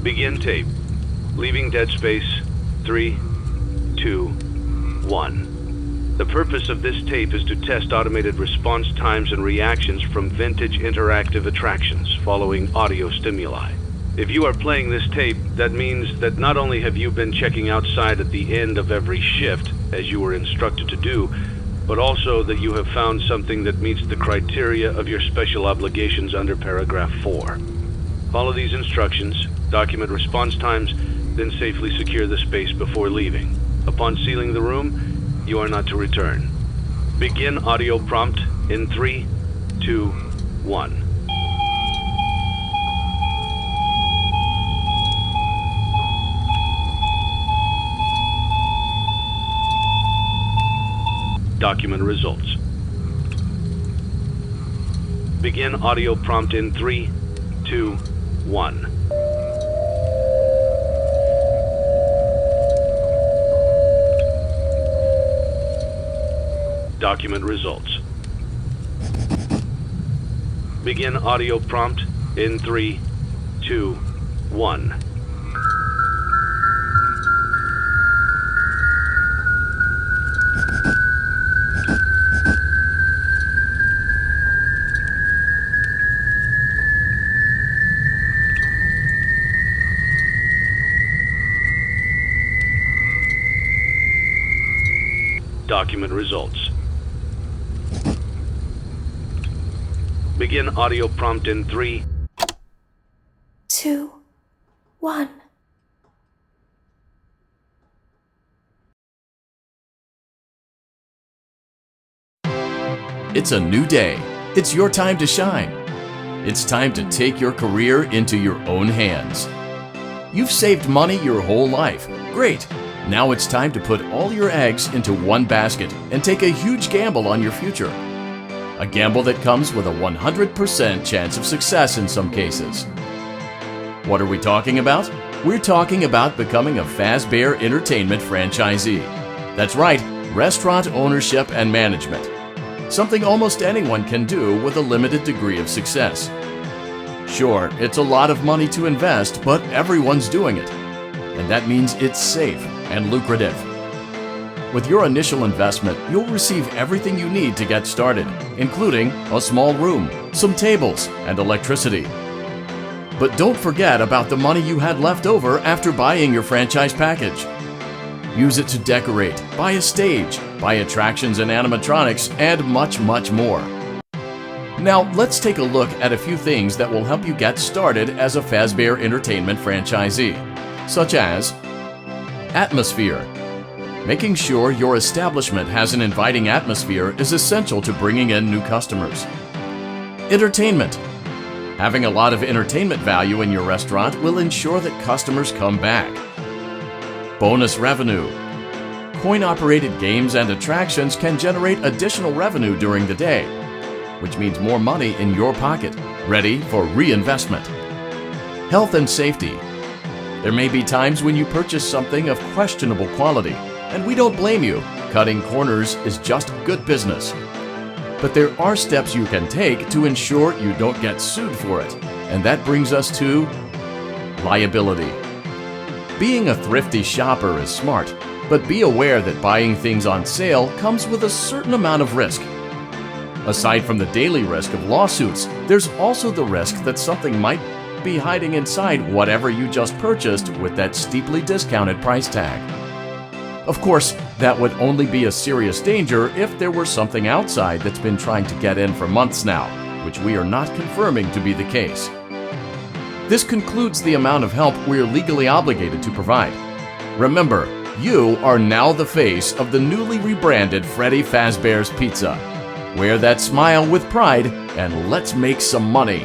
Begin tape. Leaving dead space. 3, 2, 1. The purpose of this tape is to test automated response times and reactions from vintage interactive attractions following audio stimuli. If you are playing this tape, that means that not only have you been checking outside at the end of every shift, as you were instructed to do, but also that you have found something that meets the criteria of your special obligations under paragraph 4. Follow these instructions, document response times, then safely secure the space before leaving. Upon sealing the room, you are not to return. Begin audio prompt in 3, 2, 1. Document results. Begin audio prompt in 3, 2, 1. Document results. Begin audio prompt in 3, 2, 1. Document results. Begin audio prompt in 3, 2, 1. It's a new day. It's your time to shine. It's time to take your career into your own hands. You've saved money your whole life. Great. Now it's time to put all your eggs into one basket and take a huge gamble on your future. A gamble that comes with a 100% chance of success in some cases. What are we talking about? We're talking about becoming a Fazbear Entertainment franchisee. That's right, restaurant ownership and management. Something almost anyone can do with a limited degree of success. Sure, it's a lot of money to invest, but everyone's doing it. And that means it's safe and lucrative. With your initial investment, you'll receive everything you need to get started, including a small room, some tables, and electricity. But don't forget about the money you had left over after buying your franchise package. Use it to decorate, buy a stage, buy attractions and animatronics, and much, much more. Now, let's take a look at a few things that will help you get started as a Fazbear Entertainment franchisee, such as atmosphere. Making sure your establishment has an inviting atmosphere is essential to bringing in new customers. Entertainment. Having a lot of entertainment value in your restaurant will ensure that customers come back. Bonus revenue. Coin-operated games and attractions can generate additional revenue during the day, which means more money in your pocket, ready for reinvestment. Health and safety. There may be times when you purchase something of questionable quality, and we don't blame you. Cutting corners is just good business. But there are steps you can take to ensure you don't get sued for it, and that brings us to liability. Being a thrifty shopper is smart, but be aware that buying things on sale comes with a certain amount of risk. Aside from the daily risk of lawsuits, there's also the risk that something might be hiding inside whatever you just purchased with that steeply discounted price tag. Of course, that would only be a serious danger if there were something outside that's been trying to get in for months now, which we are not confirming to be the case. This concludes the amount of help we're legally obligated to provide. Remember, you are now the face of the newly rebranded Freddy Fazbear's Pizza. Wear that smile with pride and let's make some money.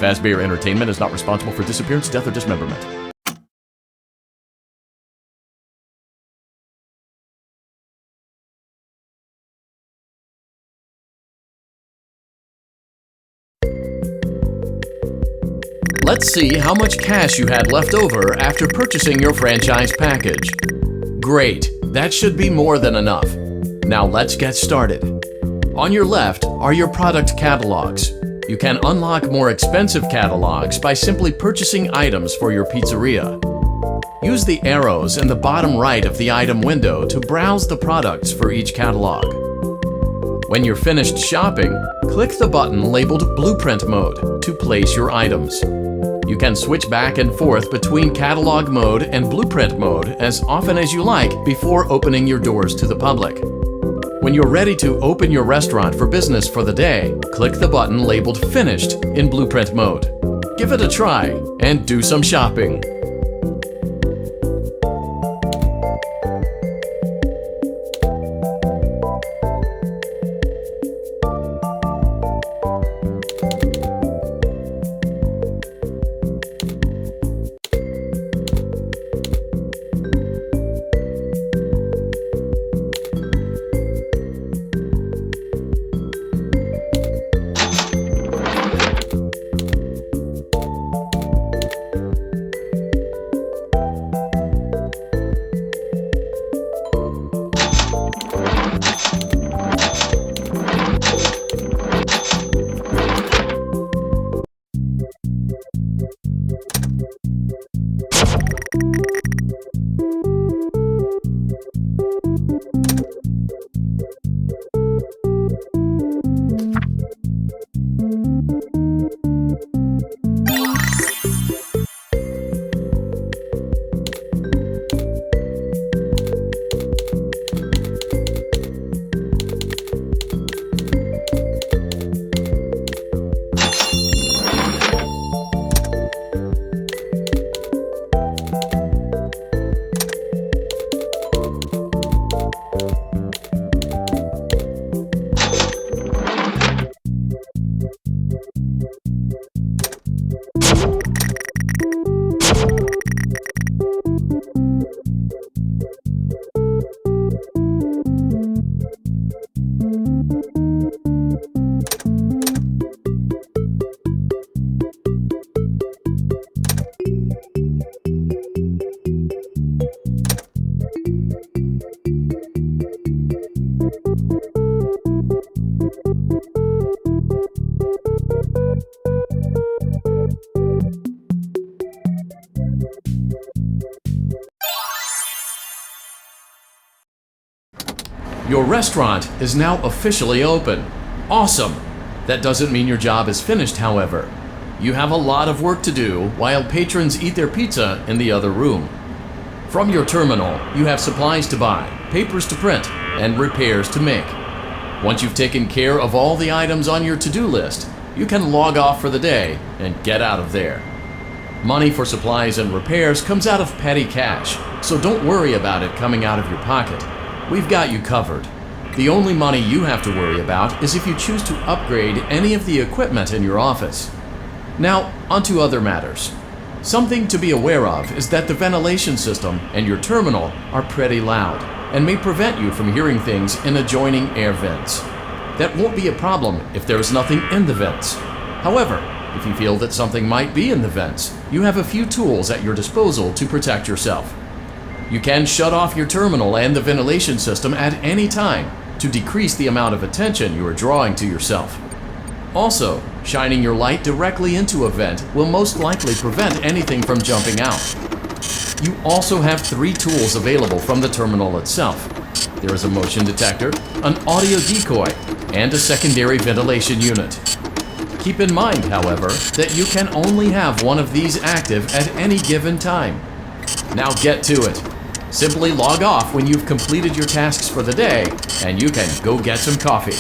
Fazbear Entertainment is not responsible for disappearance, death, or dismemberment. Let's see how much cash you had left over after purchasing your franchise package. Great, that should be more than enough. Now let's get started. On your left are your product catalogs. You can unlock more expensive catalogs by simply purchasing items for your pizzeria. Use the arrows in the bottom right of the item window to browse the products for each catalog. When you're finished shopping, click the button labeled Blueprint Mode to place your items. You can switch back and forth between Catalog Mode and Blueprint Mode as often as you like before opening your doors to the public. When you're ready to open your restaurant for business for the day, click the button labeled Finished in Blueprint Mode. Give it a try and do some shopping. Your restaurant is now officially open. Awesome! That doesn't mean your job is finished, however. You have a lot of work to do while patrons eat their pizza in the other room. From your terminal, you have supplies to buy, papers to print, and repairs to make. Once you've taken care of all the items on your to-do list, you can log off for the day and get out of there. Money for supplies and repairs comes out of petty cash, so don't worry about it coming out of your pocket. We've got you covered. The only money you have to worry about is if you choose to upgrade any of the equipment in your office. Now, onto other matters. Something to be aware of is that the ventilation system and your terminal are pretty loud and may prevent you from hearing things in adjoining air vents. That won't be a problem if there is nothing in the vents. However, if you feel that something might be in the vents, you have a few tools at your disposal to protect yourself. You can shut off your terminal and the ventilation system at any time to decrease the amount of attention you are drawing to yourself. Also, shining your light directly into a vent will most likely prevent anything from jumping out. You also have 3 tools available from the terminal itself. There is a motion detector, an audio decoy, and a secondary ventilation unit. Keep in mind, however, that you can only have one of these active at any given time. Now get to it. Simply log off when you've completed your tasks for the day, and you can go get some coffee.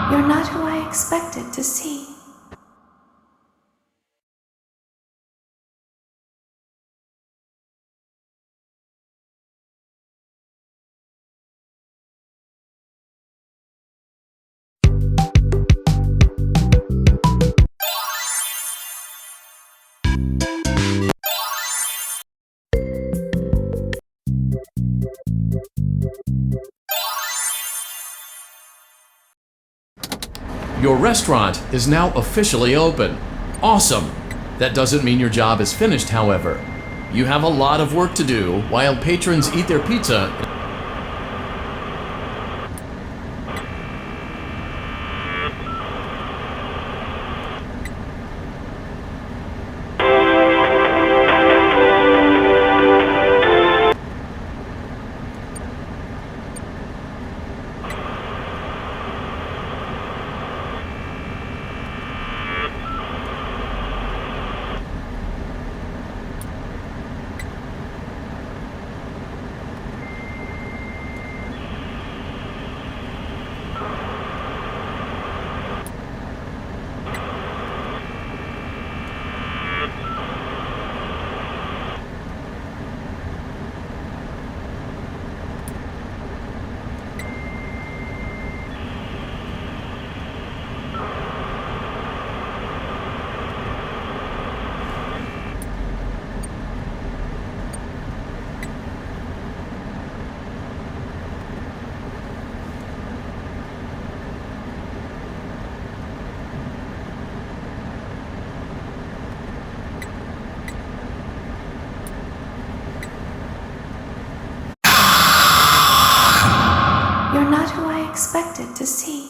You're not who I expected to see. Your restaurant is now officially open. Awesome! That doesn't mean your job is finished, however. You have a lot of work to do while patrons eat their pizza. You're not who I expected to see.